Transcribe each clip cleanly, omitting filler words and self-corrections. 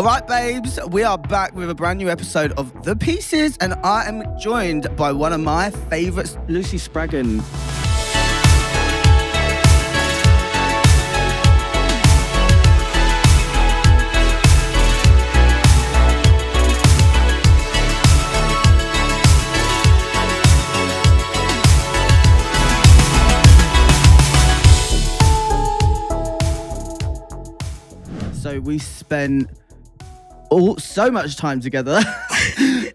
All right, babes, we are back with a brand new episode of The Pieces, and I am joined by one of my favourites, Lucy Spraggan. So we spent so much time together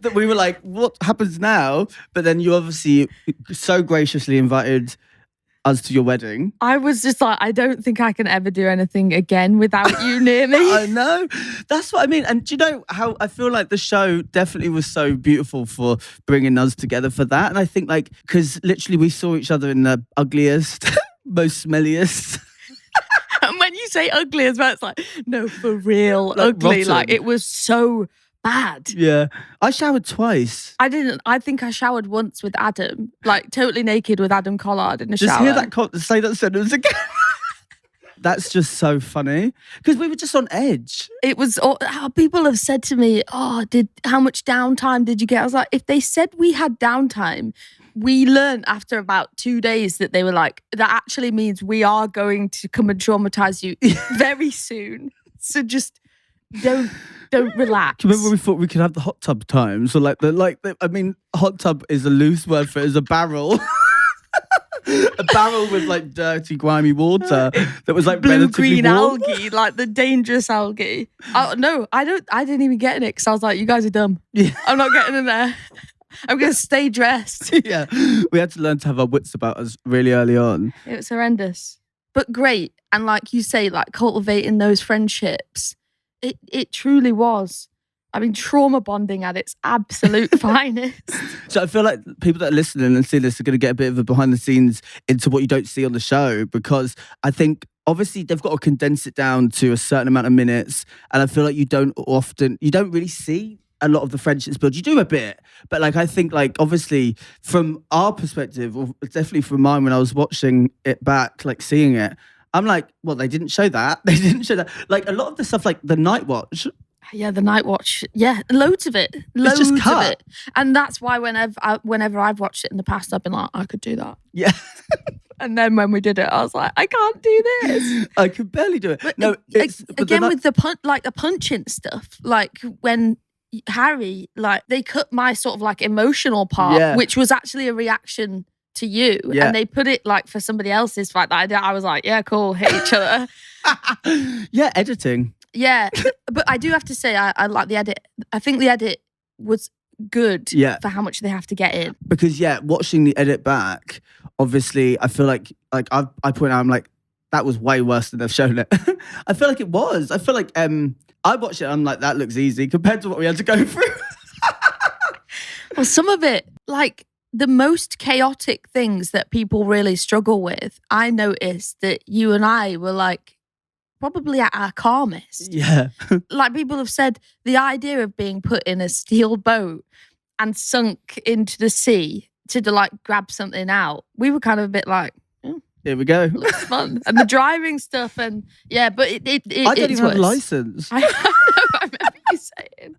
that we were like, what happens now? But then you obviously so graciously invited us to your wedding. I was just like, I don't think I can ever do anything again without you near me. I know. That's what I mean. And do you know how I feel like the show definitely was so beautiful for bringing us together for that? And I think like, because literally we saw each other in the ugliest, most smelliest. And when you say ugly as well, it's like, no, for real, like ugly. Rotten. Like, it was so bad. Yeah. I showered twice. I didn't. I think I showered once with Adam, like totally naked with Adam Collard in a Just shower. hear that, say that sentence again. That's just so funny. Because we were just on edge. It was, how people have said to me, how much downtime did you get? I was like, if they said we had downtime, we learned after about 2 days that they were like, that actually means we are going to come and traumatize you very soon. So just don't relax. Do you remember we thought we could have the hot tub time? So hot tub is a loose word for it, is a barrel. A barrel with like dirty, grimy water that was like blue-green warm. algae, like the dangerous algae. Oh, no, I didn't even get in it because I was like, you guys are dumb. Yeah. I'm not getting in there. I'm going to stay dressed. Yeah. We had to learn to have our wits about us really early on. It was horrendous, but great. And like you say, like cultivating those friendships, it truly was. I mean, trauma bonding at its absolute finest. So I feel like people that are listening and see this are going to get a bit of a behind the scenes into what you don't see on the show, because I think obviously they've got to condense it down to a certain amount of minutes. And I feel like you don't really see a lot of the friendships build. You do a bit, but like I think like obviously from our perspective, or definitely from mine when I was watching it back, like seeing it, I'm like, well, they didn't show that. They didn't show that. Like a lot of the stuff, like the Night Watch. Yeah, the Night Watch. Yeah, loads of it. Loads just of cut. it. And that's why whenever I've watched it in the past, I've been like, I could do that. Yeah. And then when we did it, I was like, I can't do this. I could barely do it. But no, with the punching stuff, like when Harry, like they cut my sort of like emotional part, which was actually a reaction to you, and they put it like for somebody else's fight that I was like, yeah, cool, hit each other. Yeah, editing. Yeah, but I do have to say, I like the edit. I think the edit was good for how much they have to get in. Because watching the edit back, obviously, I feel like I point out, I'm like, that was way worse than they've shown it. I feel like it was. I feel like I watched it, I'm like, that looks easy compared to what we had to go through. Well, some of it, like the most chaotic things that people really struggle with, I noticed that you and I were like, probably at our calmest. Yeah. Like people have said, the idea of being put in a steel boat and sunk into the sea to like grab something out, we were kind of a bit like, here we go. Looks fun. And the driving stuff and but it I don't even have a license. I know, I remember you saying.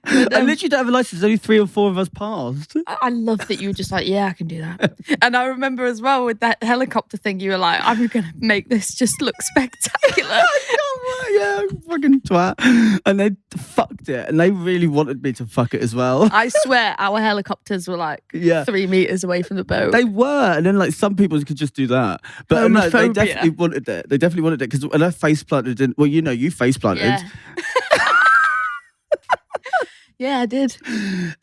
But, I literally don't have a license. Only 3 or 4 of us passed. I love that you were just like, yeah, I can do that. And I remember as well with that helicopter thing, you were like, I'm going to make this just look spectacular. Yeah, fucking twat. And they fucked it. And they really wanted me to fuck it as well. I swear our helicopters were like 3 meters away from the boat. They were. And then like some people could just do that. But no, they definitely wanted it. They definitely wanted it. Because when I face planted in, well, you face planted. Yeah. Yeah, I did.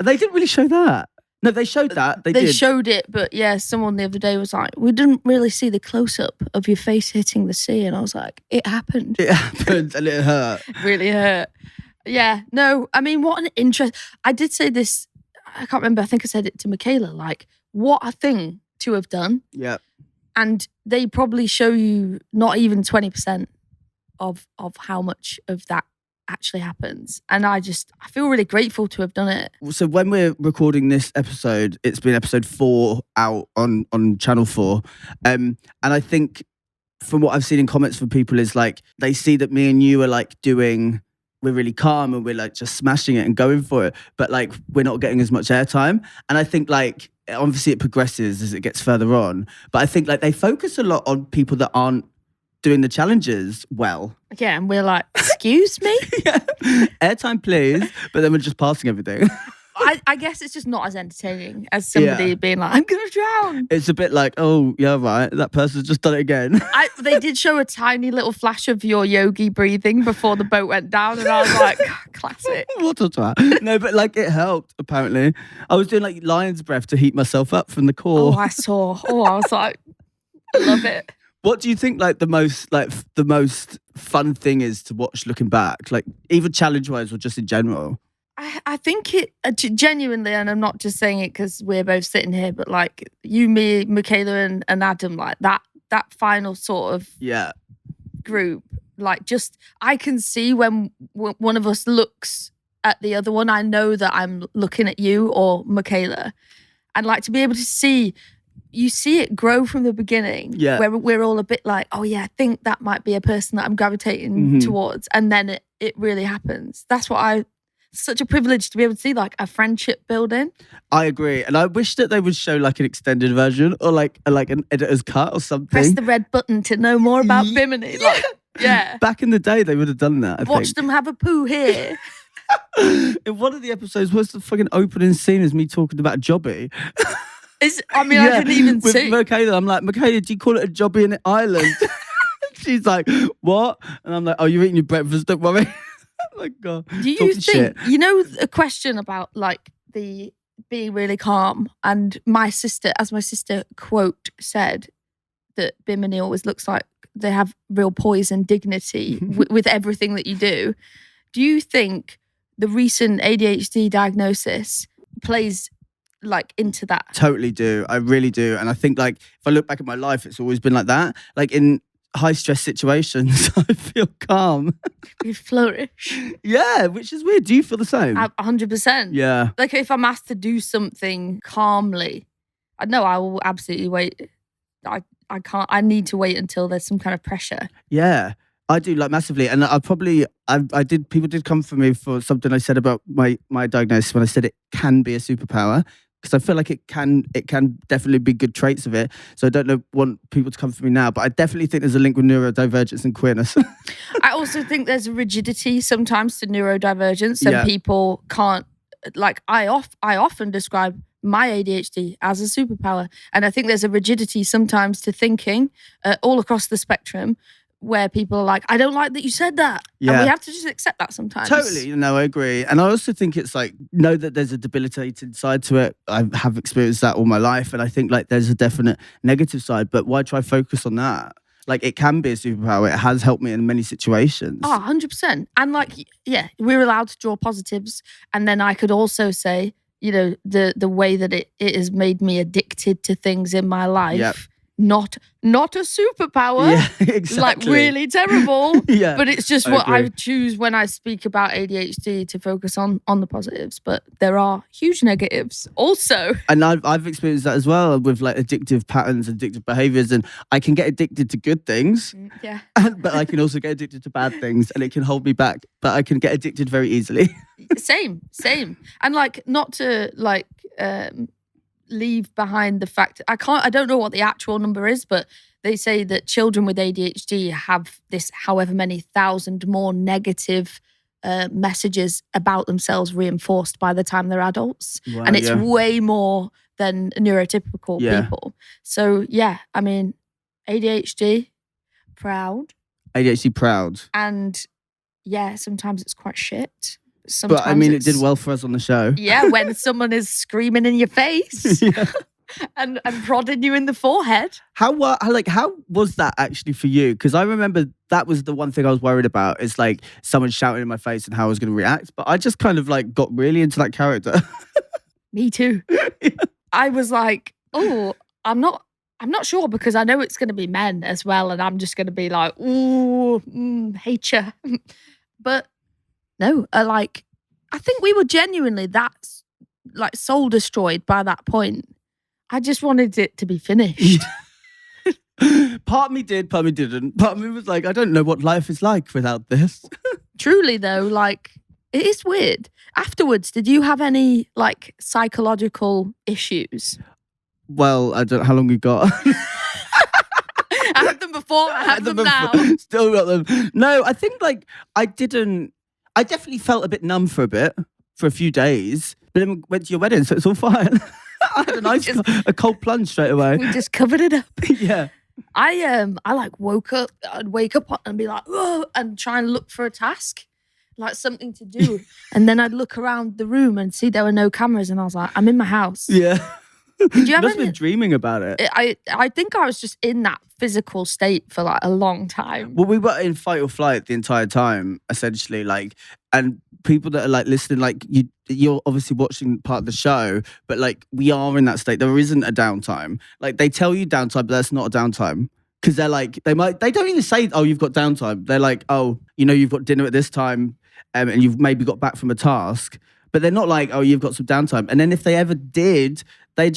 They didn't really show that. No, they showed that. They did. Showed it, but someone the other day was like, we didn't really see the close-up of your face hitting the sea. And I was like, it happened. It happened and it hurt. It really hurt. Yeah, no, I mean, what an interest. I did say this, I can't remember, I think I said it to Michaela, like, what a thing to have done. Yeah. And they probably show you not even 20% of how much of that actually happens. And I feel really grateful to have done it. So when we're recording this episode, it's been episode 4 out on Channel 4. And I think from what I've seen in comments from people is like, they see that me and you are like doing we're really calm and we're like just smashing it and going for it, but like we're not getting as much airtime. And I think like obviously it progresses as it gets further on, but I think like they focus a lot on people that aren't doing the challenges well. Yeah, and we're like, excuse me? Yeah. Airtime, please. But then we're just passing everything. I guess it's just not as entertaining as somebody being like, I'm going to drown. It's a bit like, oh, yeah, right. That person's just done it again. They did show a tiny little flash of your yogi breathing before the boat went down. And I was like, classic. What a twat. No, but like it helped, apparently. I was doing like lion's breath to heat myself up from the core. Oh, I saw. Oh, I was like, I love it. What do you think like the most fun thing is to watch looking back? Like either challenge-wise or just in general? I think it genuinely, and I'm not just saying it because we're both sitting here, but like you, me, Michaela, and Adam, like that final sort of group, like just I can see when one of us looks at the other one, I know that I'm looking at you or Michaela, and like to be able to see. You see it grow from the beginning, where we're all a bit like, oh yeah, I think that might be a person that I'm gravitating towards, and then it really happens. That's what such a privilege to be able to see like a friendship building. I agree, and I wish that they would show like an extended version or like an editor's cut or something. Press the red button to know more about Bimini. Like, yeah. Back in the day, they would have done that. Watch them have a poo here. In one of the episodes, what's the fucking opening scene is me talking about Jobby. I didn't even with see. Michaela, I'm like, Michaela, do you call it a Jobby in Ireland? She's like, what? And I'm like, oh, you're eating your breakfast, don't worry. Like, God. Do you think, you know, a question about like the being really calm, and my sister quote said that Bimini always looks like they have real poise and dignity with everything that you do. Do you think the recent ADHD diagnosis plays like into that? Totally do. I really do. And I think like if I look back at my life, it's always been like that. Like in high stress situations, I feel calm. You flourish. Yeah, which is weird. Do you feel the same? 100%. Yeah. Like if I'm asked to do something calmly, I know I will absolutely wait. I can't. I need to wait until there's some kind of pressure. Yeah. I do like massively, and I did. People did come for me for something I said about my diagnosis when I said it can be a superpower, because I feel like it can definitely be good traits of it. So I don't want people to come for me now, but I definitely think there's a link with neurodivergence and queerness. I also think there's a rigidity sometimes to neurodivergence. Some people can't. Like I often describe my ADHD as a superpower, and I think there's a rigidity sometimes to thinking all across the spectrum, where people are like, I don't like that you said that. Yeah. And we have to just accept that sometimes. Totally. No, I agree. And I also think it's like, know that there's a debilitating side to it. I have experienced that all my life. And I think like there's a definite negative side, but why try focus on that? Like it can be a superpower. It has helped me in many situations. Oh, 100%. And like, yeah, we're allowed to draw positives. And then I could also say, you know, the way that it has made me addicted to things in my life. Yep. Not a superpower, exactly. Like really terrible. Yeah, but it's just what I choose when I speak about ADHD to focus on the positives. But there are huge negatives also. And I've experienced that as well with like addictive patterns, addictive behaviors, and I can get addicted to good things. Yeah, but I can also get addicted to bad things, and it can hold me back. But I can get addicted very easily. Same, and like not to like. Leave behind the fact I don't know what the actual number is, but they say that children with ADHD have this however many thousand more negative messages about themselves reinforced by the time they're adults. Wow, and it's way more than neurotypical people. So yeah, I mean, ADHD proud. And yeah, sometimes it's quite shit. Sometimes but I mean, it did well for us on the show. Yeah, when someone is screaming in your face and prodding you in the forehead. How was that actually for you? Because I remember that was the one thing I was worried about. Is like someone shouting in my face and how I was going to react. But I just kind of like got really into that character. Me too. I was like, oh, I'm not sure, because I know it's going to be men as well, and I'm just going to be like, ooh, hate you. But. No, I think we were genuinely that like soul destroyed by that point. I just wanted it to be finished. Part of me did, part of me didn't. Part of me was like, I don't know what life is like without this. truly though, like, it is weird. Afterwards, did you have any like psychological issues? Well, I don't know how long you got. I had them before, I have them now. Still got them. No, I think like I definitely felt a bit numb for a few days, but then went to your wedding, so it's all fine. I had a cold plunge straight away. We just covered it up. Yeah. I like woke up, I'd wake up and be like, oh, and try and look for a task, like something to do. And then I'd look around the room and see there were no cameras, and I was like, I'm in my house. Yeah. Did you must have been dreaming about it. I think I was just in that physical state for like a long time. Well, we were in fight or flight the entire time, essentially. Like, and people that are like listening, like you're obviously watching part of the show, but like we are in that state. There isn't a downtime. Like they tell you downtime, but that's not a downtime. Because they're like, they don't even say, oh, you've got downtime. They're like, oh, you've got dinner at this time, and you've maybe got back from a task. But they're not like, oh, you've got some downtime. And then if they ever did, they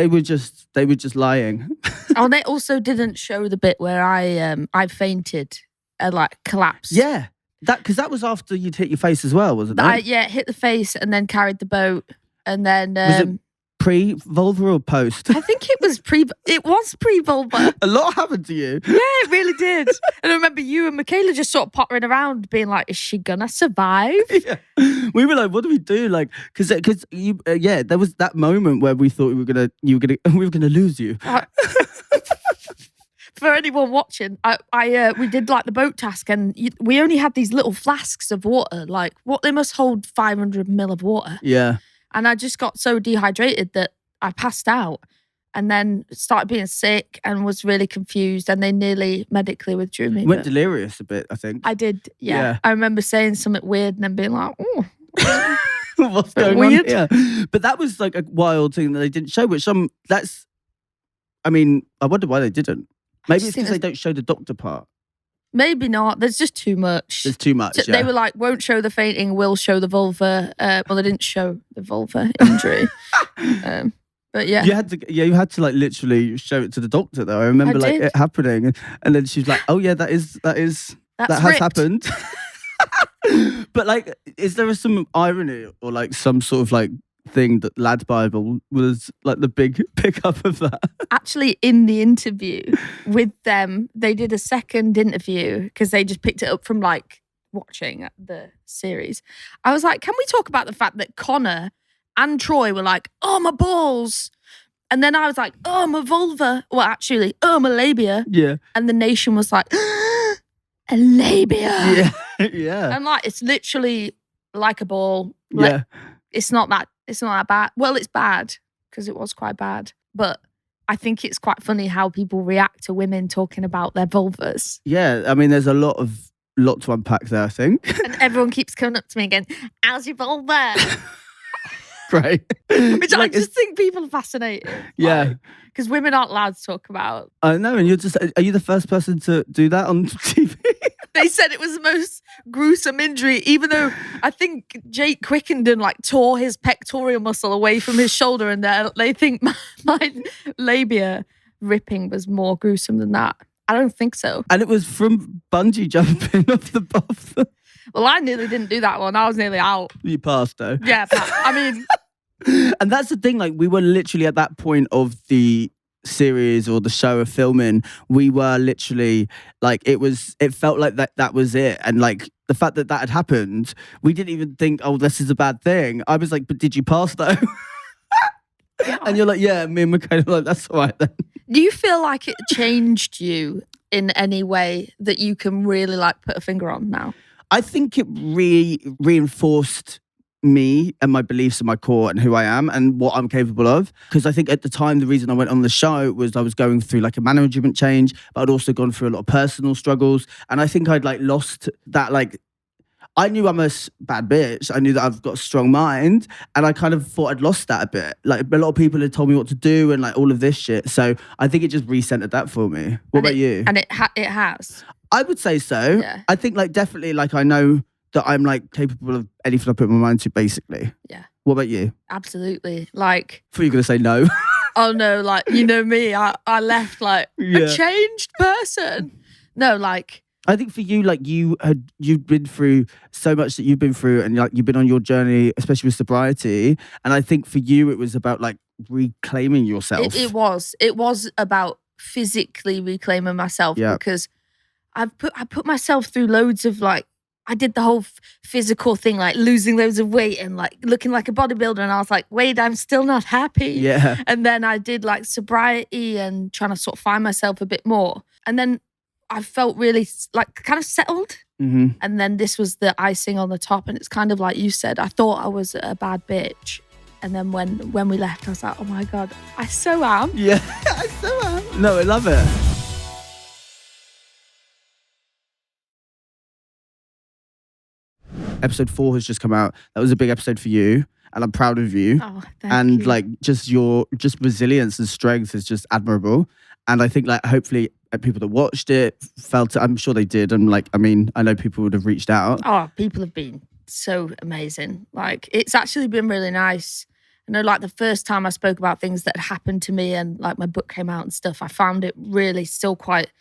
were just lying. Oh, they also didn't show the bit where I fainted and like collapsed. Yeah, because that was after you'd hit your face as well, wasn't it? Yeah, hit the face and then carried the boat, and then was it pre-vulva or post? I think it was pre-vulva. A lot happened to you. Yeah, it really did. And I remember you and Michaela just sort of pottering around, being like, "Is she gonna survive?" Yeah. We were like, "What do we do?" Like, because you, there was that moment where we thought we were gonna lose you. For anyone watching, we did like the boat task, and we only had these little flasks of water. Like, what, they must hold 500 ml of water. Yeah. And I just got so dehydrated that I passed out, and then started being sick and was really confused, and they nearly medically withdrew me. Went delirious a bit, I think. I did, yeah. I remember saying something weird and then being like, oh. What's going on here? But that was like a wild thing that they didn't show, I wonder why they didn't. Maybe it's because they don't show the doctor part. Maybe not. There's just too much. There's too much. They were like, won't show the fainting, will show the vulva. Well, they didn't show the vulva injury. But yeah. You had to like literally show it to the doctor though. I remember it happening, and then she was like, "Oh yeah, that has happened." But like, is there some irony or like some sort of like thing that Lad Bible was like the big pickup of that? Actually, in the interview with them, they did a second interview because they just picked it up from like watching the series. I was like, can we talk about the fact that Connor and Troy were like, oh, my balls. And then I was like, oh, my vulva. Well, actually, oh, my labia. Yeah. And the nation was like, a labia. Yeah. Yeah. And like, it's literally like a ball. Yeah. It's not that bad. Well, it's bad because it was quite bad. But I think it's quite funny how people react to women talking about their vulvas. Yeah. I mean, there's a lot to unpack there, I think. And everyone keeps coming up to me again, how's your vulva? Right. Which I just think people are fascinated. Yeah. Because women aren't allowed to talk about. I know. And are you the first person to do that on TV? They said it was the most gruesome injury, even though I think Jake Quickenden like tore his pectoral muscle away from his shoulder, and they think my labia ripping was more gruesome than that. I don't think so. And it was from bungee jumping off the. Well, I nearly didn't do that one. I was nearly out. You passed though. Yeah, but I mean. And that's the thing, like we were literally at that point of the series or the show of filming, we were literally like, it felt like that was it. And like the fact that had happened, we didn't even think, oh, this is a bad thing. I was like, but did you pass though? Yeah. And you're like, yeah, me and Michaela were like, that's all right then. Do you feel like it changed you in any way that you can really like put a finger on now? I think it reinforced me and my beliefs in my core and who I am and what I'm capable of. Because I think at the time, the reason I went on the show was I was going through like a management change, but I'd also gone through a lot of personal struggles. And I think I'd like lost that, like, I knew I'm a bad bitch. I knew that I've got a strong mind. And I kind of thought I'd lost that a bit. Like a lot of people had told me what to do and like all of this shit. So I think it just recentered that for me. What about you? And it has. I would say so. Yeah. I think like definitely like I know that I'm like capable of anything I put my mind to, basically. Yeah. What about you? Absolutely. Like. I thought you were going to say no. Oh no, like, you know me, I left like a changed person. No, like I think for you, like you've been through so much that you've been through, and like you've been on your journey, especially with sobriety. And I think for you, it was about like reclaiming yourself. It was about physically reclaiming myself because I put myself through loads of like, I did the whole physical thing, like losing loads of weight and like looking like a bodybuilder. And I was like, wait, I'm still not happy. Yeah. And then I did like sobriety and trying to sort of find myself a bit more. And then I felt really like kind of settled. Mm-hmm. And then this was the icing on the top. And it's kind of like you said, I thought I was a bad bitch. And then when we left, I was like, oh my God, I so am. Yeah, I so am. No, I love it. Episode 4 has just come out. That was a big episode for you, and I'm proud of you. Oh, thank and you. like just your resilience and strength is just admirable. And I think like hopefully people that watched it felt it. I'm sure they did. And like, I mean, I know people would have reached out. Oh, people have been so amazing. Like, it's actually been really nice. I know, like the first time I spoke about things that had happened to me and like my book came out and stuff, I found it really still quite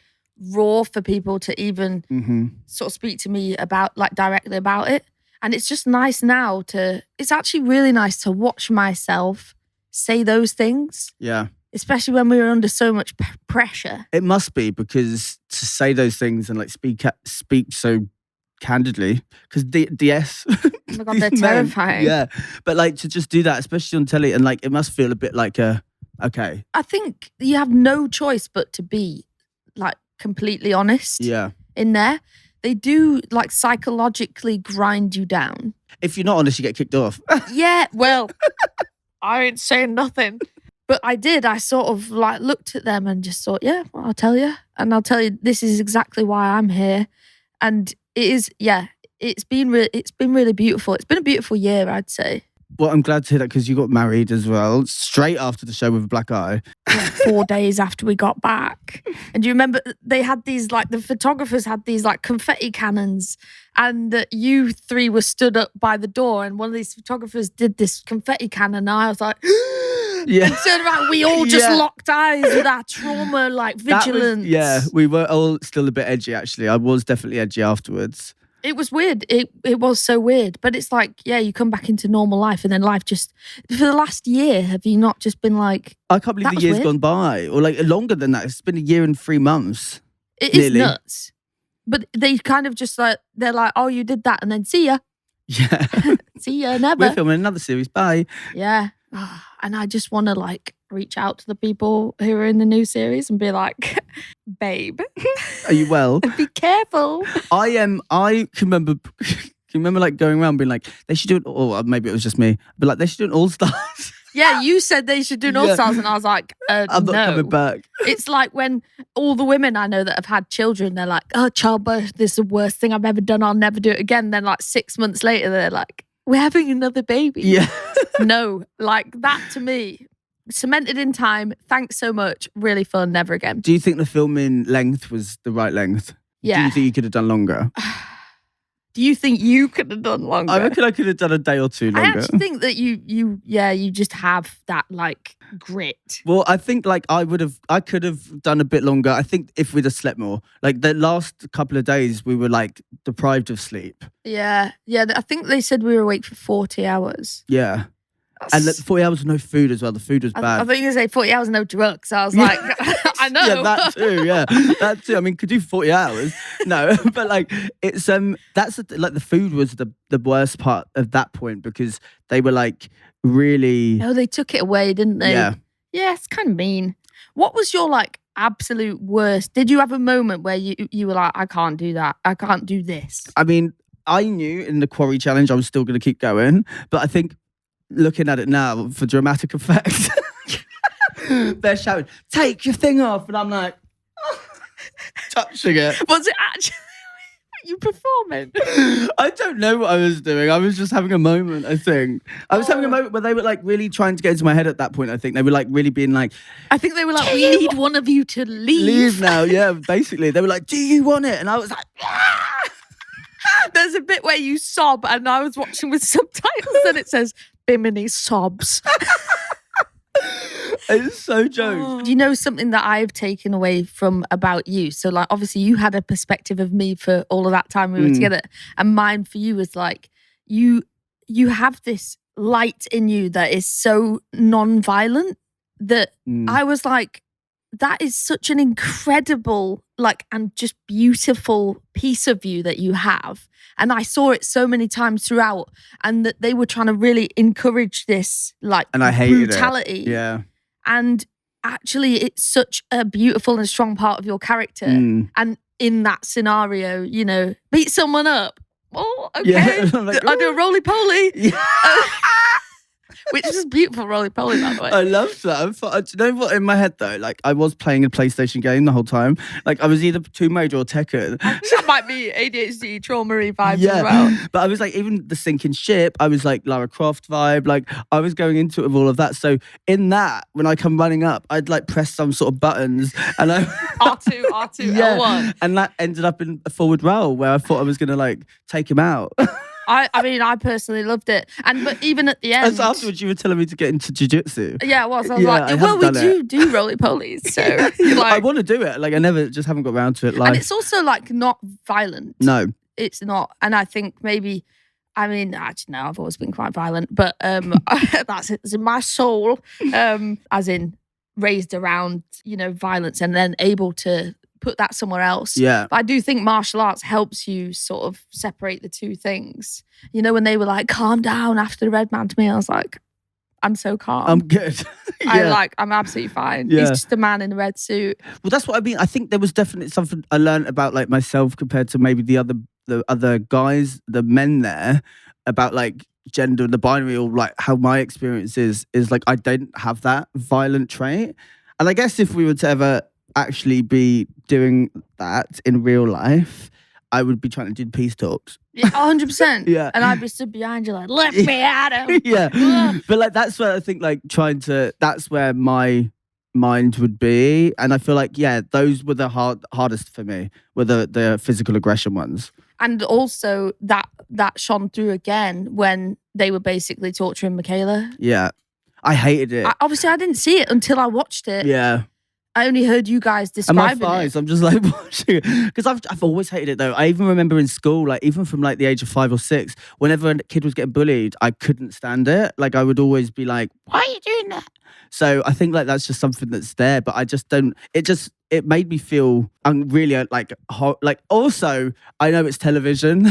raw for people to even sort of speak to me about like directly about it. And it's just nice now it's actually really nice to watch myself say those things. Yeah. Especially when we were under so much pressure. It must be, because to say those things and like speak so candidly, because DS. Oh my God, they're terrifying. Yeah. But like to just do that, especially on telly, and like it must feel a bit like okay. I think you have no choice but to be like completely honest. Yeah. In there. They do like psychologically grind you down. If you're not honest, you get kicked off. Yeah, well, I ain't saying nothing. But I did. I sort of like looked at them and just thought, yeah, well, I'll tell you. And I'll tell you, this is exactly why I'm here. And it is, yeah, it's been really beautiful. It's been a beautiful year, I'd say. Well, I'm glad to hear that, because you got married as well, straight after the show with a black eye. Yeah, 4 days after we got back. And do you remember they had these, like, the photographers had these, like, confetti cannons, and you three were stood up by the door, and one of these photographers did this confetti cannon, and I was like, yeah. And turned around, we all just locked eyes with our trauma, like, vigilance. We were all still a bit edgy, actually. I was definitely edgy afterwards. It was weird. It was so weird. But it's like, yeah, you come back into normal life, and then life just, for the last year, have you not just been like, I can't believe the year's gone by, or like longer than that. It's been a year and 3 months. It is nuts. But they kind of just like, they're like, oh, you did that, and then see ya. Yeah. See ya, never. We're filming another series. Bye. Yeah. And I just want to like reach out to the people who are in the new series and be like, babe. Are you well? Be careful. I can remember like going around being like, they should do it, or maybe it was just me, but like they should do an All-Stars. Yeah, you said they should do an All-Stars, and I was like, I'm not coming back. It's like when all the women I know that have had children, they're like, oh, childbirth is the worst thing I've ever done. I'll never do it again. Then like 6 months later, they're like, we're having another baby. Yeah. No, like that to me, cemented in time. Thanks so much. Really fun. Never again. Do you think the filming length was the right length? Yeah. Do you think you could have done longer? Do you think you could have done longer? I reckon I could have done a day or two longer. I actually think that you just have that like grit. Well, I think like I could have done a bit longer. I think if we'd have slept more, like the last couple of days, we were like deprived of sleep. Yeah. I think they said we were awake for 40 hours. Yeah. And 40 hours with no food as well. The food was bad. I thought you were going to say 40 hours no drugs. I was like, I know. Yeah, that too. Yeah, that too. I mean, could do 40 hours. No, but like it's that's like the food was the worst part of that point, because they were like really. Oh, they took it away, didn't they? Yeah. Yeah, it's kind of mean. What was your like absolute worst? Did you have a moment where you were like, I can't do that. I can't do this? I mean, I knew in the quarry challenge I was still going to keep going, but I think looking at it now for dramatic effect, they're shouting, "Take your thing off," and I'm like, touching it. Was it actually you performing? I don't know what I was doing. I was just having a moment, I think. I was having a moment where they were like really trying to get into my head at that point, I think. They were like really being like, I think they were like, we need one of you to leave. Leave now, yeah, basically. They were like, do you want it? And I was like, There's a bit where you sob, and I was watching with subtitles and it says, Bimini sobs. It's so jokes. Do you know something that I've taken away from about you? So like, obviously you had a perspective of me for all of that time we were together. And mine for you was like, you have this light in you that is so non-violent that I was like, that is such an incredible, like, and just beautiful piece of you that you have. And I saw it so many times throughout, and that they were trying to really encourage this, like, and I hated brutality. It. Yeah. And actually, it's such a beautiful and strong part of your character. And in that scenario, you know, beat someone up. Oh, okay. Yeah. Like, I do a roly-poly. Yeah. Which is beautiful roly-poly, by the way. I love that. Do you know what, in my head though, like I was playing a PlayStation game the whole time. Like I was either Tomb Raider or Tekken. That might be ADHD trauma-y vibes as well. But I was like, even the sinking ship, I was like Lara Croft vibe. Like I was going into it with all of that. So in that, when I come running up, I'd like press some sort of buttons and I R2, L1. And that ended up in a forward roll where I thought I was gonna like take him out. I mean, I personally loved it. But even at the end. So afterwards, you were telling me to get into jiu-jitsu. Yeah, I was like, well, we do roly-polies. So like, I want to do it. Like, I just haven't got around to it. Like, and it's also like not violent. No. It's not. And I think maybe, I mean, actually, no, I've always been quite violent. But it's in my soul. As in raised around, you know, violence and then able to put that somewhere else. Yeah. But I do think martial arts helps you sort of separate the two things. You know, when they were like, calm down after the red man to me, I was like, I'm so calm. I'm good. Yeah. I'm absolutely fine. Yeah. He's just a man in a red suit. Well, that's what I mean. I think there was definitely something I learned about like myself compared to maybe the other guys, the men there, about like gender, the binary, or like how my experience is like I don't have that violent trait. And I guess if we were to ever actually be doing that in real life, I would be trying to do peace talks. Yeah, 100%. Yeah. And I'd be stood behind you like, let me at him. Yeah. But like that's where I think like that's where my mind would be. And I feel like, yeah, those were the hardest for me, were the physical aggression ones. And also that shone through again when they were basically torturing Michaela. Yeah. I hated it. Obviously, I didn't see it until I watched it. Yeah. I only heard you guys describing thighs, it. I'm just like watching it. Because I've always hated it though. I even remember in school, like even from like the age of 5 or 6, whenever a kid was getting bullied, I couldn't stand it. Like I would always be like, why are you doing that? So I think like that's just something that's there, but I just don't, it made me feel really like also, I know it's television,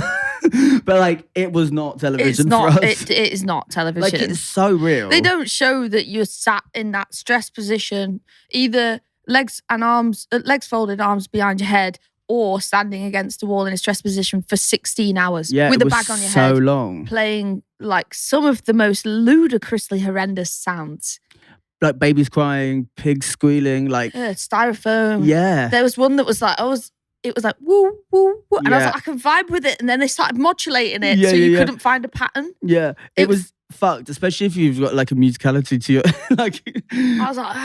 but like it was not television for us. It is not television. Like it's so real. They don't show that you're sat in that stress position, either legs folded, arms behind your head, or standing against a wall in a stress position for 16 hours with a bag on your head. So long. Playing like some of the most ludicrously horrendous sounds. Like babies crying, pigs squealing, like styrofoam. Yeah. There was one that was like, it was like woo, woo, woo. And I was like, I can vibe with it. And then they started modulating it so you couldn't find a pattern. Yeah. It was fucked, especially if you've got like a musicality to your like I was like,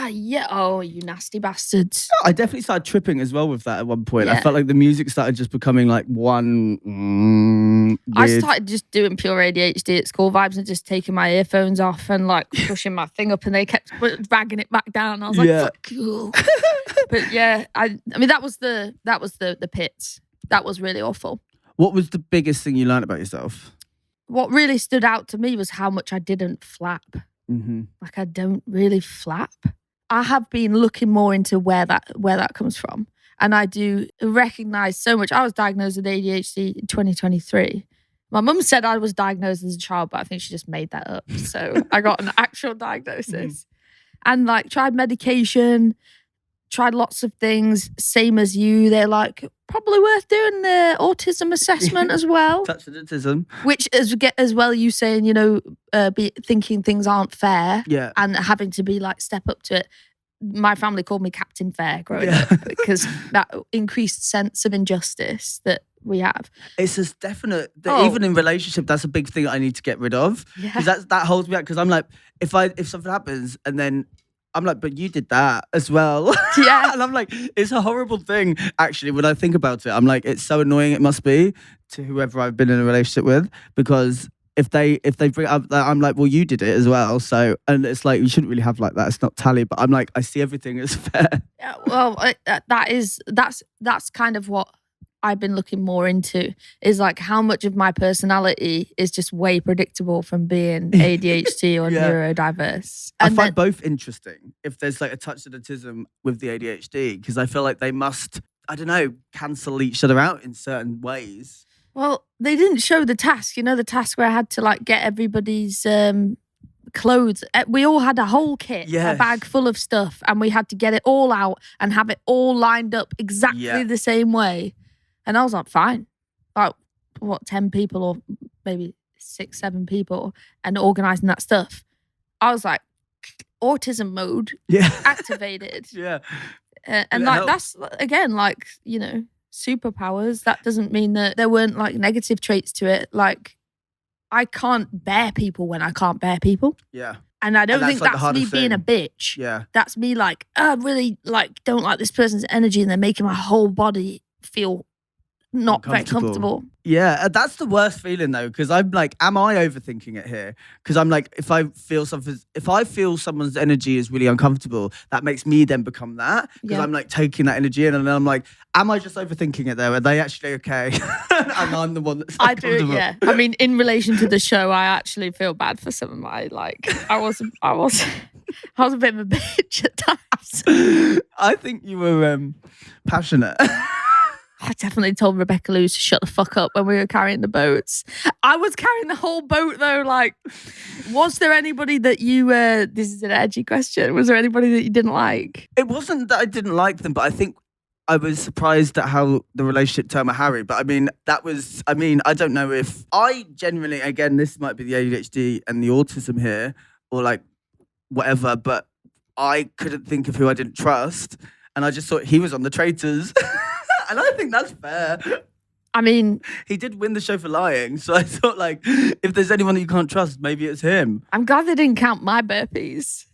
oh, you nasty bastards. I definitely started tripping as well with that at one point. I felt like the music started just becoming like one I started just doing pure ADHD at school vibes and just taking my earphones off and like pushing my thing up, and they kept dragging it back down. I was like, fuck you. But yeah, I mean that was the pits. That was really awful. What was the biggest thing you learned about yourself? What really stood out to me was how much I didn't flap. Mm-hmm. Like I don't really flap. I have been looking more into where that comes from. And I do recognize so much. I was diagnosed with ADHD in 2023. My mum said I was diagnosed as a child, but I think she just made that up. So I got an actual diagnosis. And like tried medication, tried lots of things, same as you. They're like, probably worth doing the autism assessment as well. Touch of autism. Which as well, you saying, you know, be thinking things aren't fair. Yeah. And having to be like, step up to it. My family called me Captain Fair growing up because that increased sense of injustice that we have. It's just definite that even in relationship, that's a big thing I need to get rid of. Because that holds me back. Because I'm like, if something happens and then I'm like, but you did that as well. Yeah. And I'm like, it's a horrible thing, actually, when I think about it. I'm like, it's so annoying it must be to whoever I've been in a relationship with, because if they bring up that, I'm like, well, you did it as well. So, and it's like, you shouldn't really have like that. It's not tally, but I'm like, I see everything as fair. Yeah, well, that's kind of what I've been looking more into, is like how much of my personality is just way predictable from being ADHD or neurodiverse. I find both interesting if there's like a touch of autism with the ADHD, because I feel like they must, I don't know, cancel each other out in certain ways. Well, they didn't show the task, the task where I had to like get everybody's clothes. We all had a whole kit, a bag full of stuff, and we had to get it all out and have it all lined up exactly the same way. And I was like, fine. About, 10 people or maybe 6, 7 people, and organising that stuff. I was like, autism mode activated. And like, that's, again, like, superpowers. That doesn't mean that there weren't like negative traits to it. Like, I can't bear people when I can't bear people. Yeah. And I don't think like that's me being a bitch. Yeah. That's me like, I really like don't like this person's energy, and they're making my whole body feel not very comfortable. Yeah, that's the worst feeling though, because I'm like, am I overthinking it here? Because I'm like, if I feel someone's energy is really uncomfortable, that makes me then become that, because I'm like taking that energy in, and then I'm like, am I just overthinking it though? Are they actually okay? And I'm the one that's uncomfortable. I do, yeah. I mean, in relation to the show, I actually feel bad for some of my I was a bit of a bitch at times. I think you were passionate. I definitely told Rebecca Lou to shut the fuck up when we were carrying the boats. I was carrying the whole boat though. Like, was there anybody that you, this is an edgy question, was there anybody that you didn't like? It wasn't that I didn't like them, but I think I was surprised at how the relationship turned with Harry. But I mean, I don't know if I genuinely, again, this might be the ADHD and the autism here, or like whatever, but I couldn't think of who I didn't trust. And I just thought he was on the traitors. And I think that's fair. I mean, he did win the show for lying. So I thought, like, if there's anyone that you can't trust, maybe it's him. I'm glad they didn't count my burpees.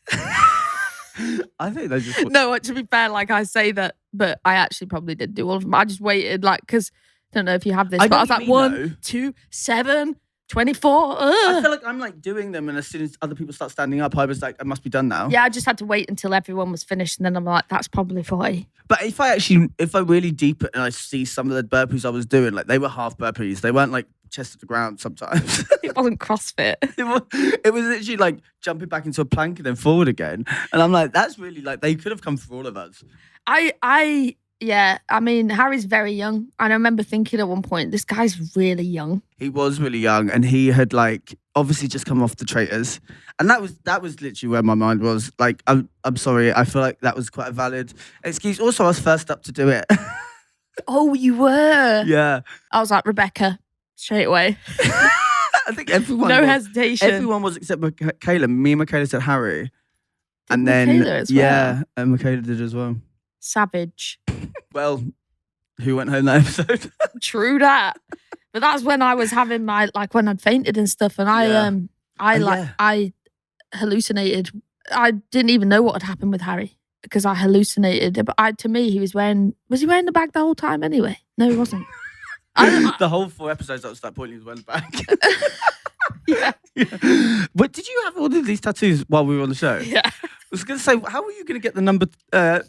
I think they just... No, to be fair, like I say that, but I actually probably did do all of them. I just waited, like, because I don't know if you have this, but I was like 1, 2, 7, 24. I feel like I'm like doing them, and as soon as other people start standing up, I was like, I must be done now. Yeah, I just had to wait until everyone was finished, and then I'm like, that's probably 40. But if I really deep it and I see some of the burpees I was doing, like they were half burpees. They weren't like chest to the ground sometimes. It wasn't CrossFit. It was literally like jumping back into a plank and then forward again. And I'm like, that's really like, they could have come for all of us. Yeah, I mean, Harry's very young. And I remember thinking at one point, this guy's really young. He was really young, and he had like obviously just come off the traitors. And that was literally where my mind was. Like, I'm sorry, I feel like that was quite a valid excuse. Also, I was first up to do it. Oh, you were? Yeah. I was like, Rebecca, straight away. I think everyone hesitation. Everyone was except Michaela. Me and Michaela said Harry. And then Michaela as well. Yeah, and Michaela did as well. Savage. Well, who went home that episode? True that. But that's when I was having my, like, when I'd fainted and stuff, and I hallucinated. I didn't even know what had happened with Harry because I hallucinated. But to me, was he wearing the bag the whole time anyway? No, he wasn't. The whole 4 episodes up to that point, he was wearing the bag. Yeah. But did you have all of these tattoos while we were on the show? Yeah. I was going to say, how were you going to get the number? I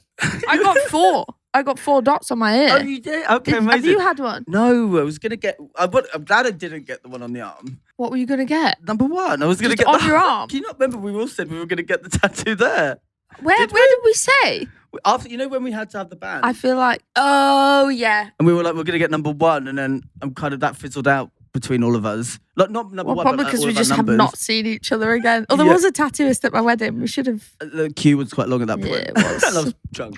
got 4. I got 4 dots on my ear. Oh, you did? Okay, amazing. Have you had one? No, I was going to get... I'm glad I didn't get the one on the arm. What were you going to get? Number 1. I was going to get on your arm. Can you not remember we all said we were going to get the tattoo there? Where did we say? After, when we had to have the band. I feel like, oh, yeah. And we were like, we're going to get number 1. And then kind of that fizzled out between all of us. Like, not number 1, probably but because all we of our just have numbers. not seen each other again. Oh, there was a tattooist at my wedding. We should have... The queue was quite long at that point. Yeah, it was. I was drunk.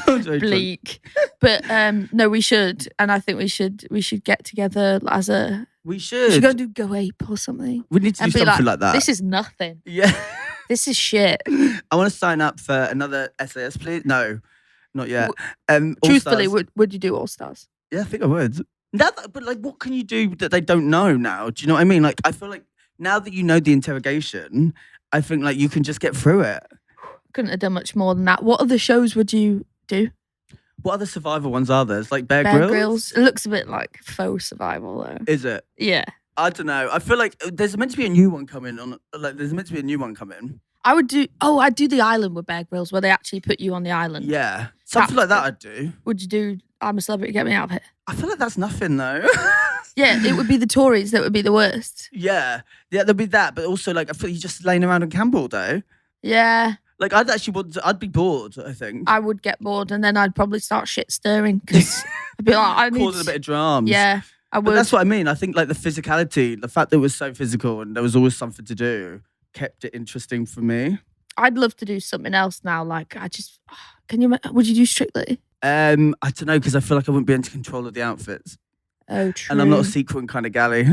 I was very bleak. But no, we should. And I think we should get together as a... We should. We should go and do Go Ape or something. We need to do something like that. This is nothing. Yeah. This is shit. I want to sign up for another SAS, please. No, not yet. Truthfully, would you do All Stars? Yeah, I think I would. But like, what can you do that they don't know now? Do you know what I mean? Like, I feel like now that you know the interrogation, I think like you can just get through it. Couldn't have done much more than that. What other shows would you do? What other Survivor ones are there? It's like Bear Bear Grylls? Grylls. It looks a bit like faux Survival though. Is it? Yeah. I don't know. I feel like there's meant to be a new one coming on. Like, there's meant to be a new one coming. I'd do the island with Bear Grylls where they actually put you on the island. Yeah. Something like that I'd do. Would you do I'm a Celebrity, Get Me Out of Here? I feel like that's nothing though. Yeah, it would be the Tories that would be the worst. Yeah. Yeah, there'd be that. But also, like, I feel like you're just laying around on camp all day. Yeah. Like, I'd be bored, I think. I would get bored and then I'd probably start shit stirring because I'd be like, I need causing a bit of drama. Yeah, I would. But that's what I mean. I think, like, the physicality, the fact that it was so physical and there was always something to do kept it interesting for me. I'd love to do something else now. Like, would you do Strictly? I don't know, because I feel like I wouldn't be in control of the outfits. Oh, true. And I'm not a sequin kind of galley.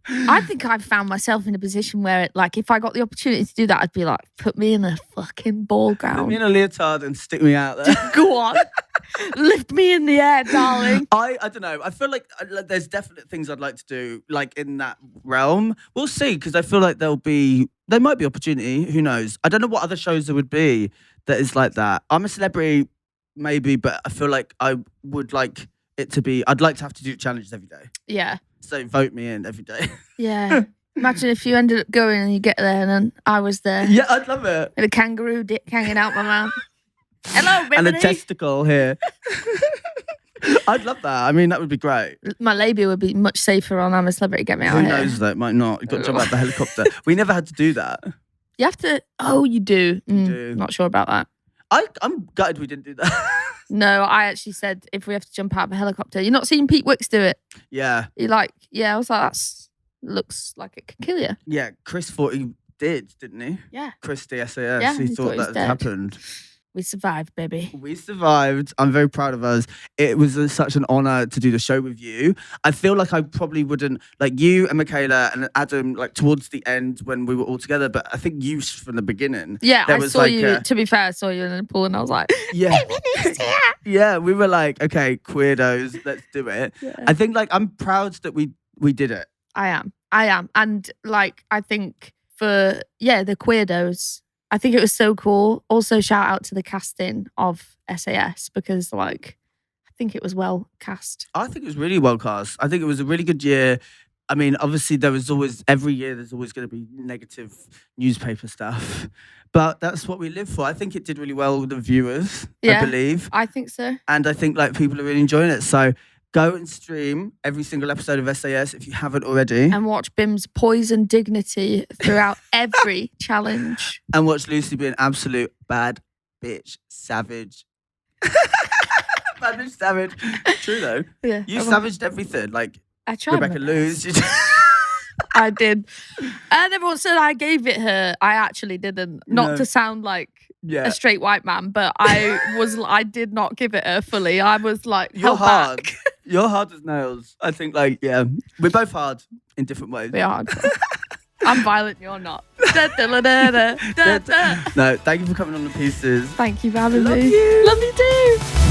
I think I've found myself in a position where, if I got the opportunity to do that, I'd be like, put me in a fucking ball gown. Put me in a leotard and stick me out there. Go on. Lift me in the air, darling. I don't know. I feel like there's definite things I'd like to do, like, in that realm. We'll see, because I feel like there might be opportunity. Who knows? I don't know what other shows there would be that is like that. I'm a Celebrity, maybe, but I feel like I would like it to be, I'd like to have to do challenges every day. Yeah. So vote me in every day. Yeah. Imagine if you ended up going and you get there and then I was there. Yeah, I'd love it. With a kangaroo dick hanging out my mouth. Hello, Bimini. And a testicle here. I'd love that. I mean, that would be great. My labia would be much safer on I'm a Celebrity, Get Me Out Who of Here. knows that? It might not. You've got to jump out the helicopter. We never had to do that. You have to. Oh, you do. You do. Not sure about that. I'm gutted we didn't do that. No, I actually said if we have to jump out of a helicopter. You're not seeing Pete Wicks do it. Yeah. I was like, that looks like it could kill you. Yeah, Chris thought he did, didn't he? Yeah. Chris, the SAS. Yeah, he thought that had happened. We survived, baby. We survived. I'm very proud of us. It was such an honor to do the show with you. I feel like I probably wouldn't, like you and Michaela and Adam, like towards the end when we were all together, but I think you from the beginning. Yeah, I saw you, to be fair, I saw you in the pool and I was like, yeah. Yeah, we were like, okay, queerdos, let's do it. Yeah. I think, like, I'm proud that we did it. I am. And, like, I think for, the queerdos, I think it was so cool. Also, shout out to the casting of SAS because, like, I think it was well cast. I think it was really well cast. I think it was a really good year. I mean, obviously, every year there's always going to be negative newspaper stuff. But that's what we live for. I think it did really well with the viewers, I believe. I think so. And I think, like, people are really enjoying it. So go and stream every single episode of SAS if you haven't already. And watch Bim's poise and dignity throughout every challenge. And watch Lucy be an absolute bad bitch, savage. Bad bitch, savage. True, though. Yeah. You savaged everything. Like, I tried Rebecca Lewis. I did. And everyone said I gave it her. I actually didn't. Not to sound like a straight white man, but I did not give it her fully. I was like, you're hard. Back. You're hard as nails. I think, like, we're both hard in different ways. We are. I'm violent, you're not. No, thank you for coming on The Pieces. Thank you for having me. Love you. Love you too.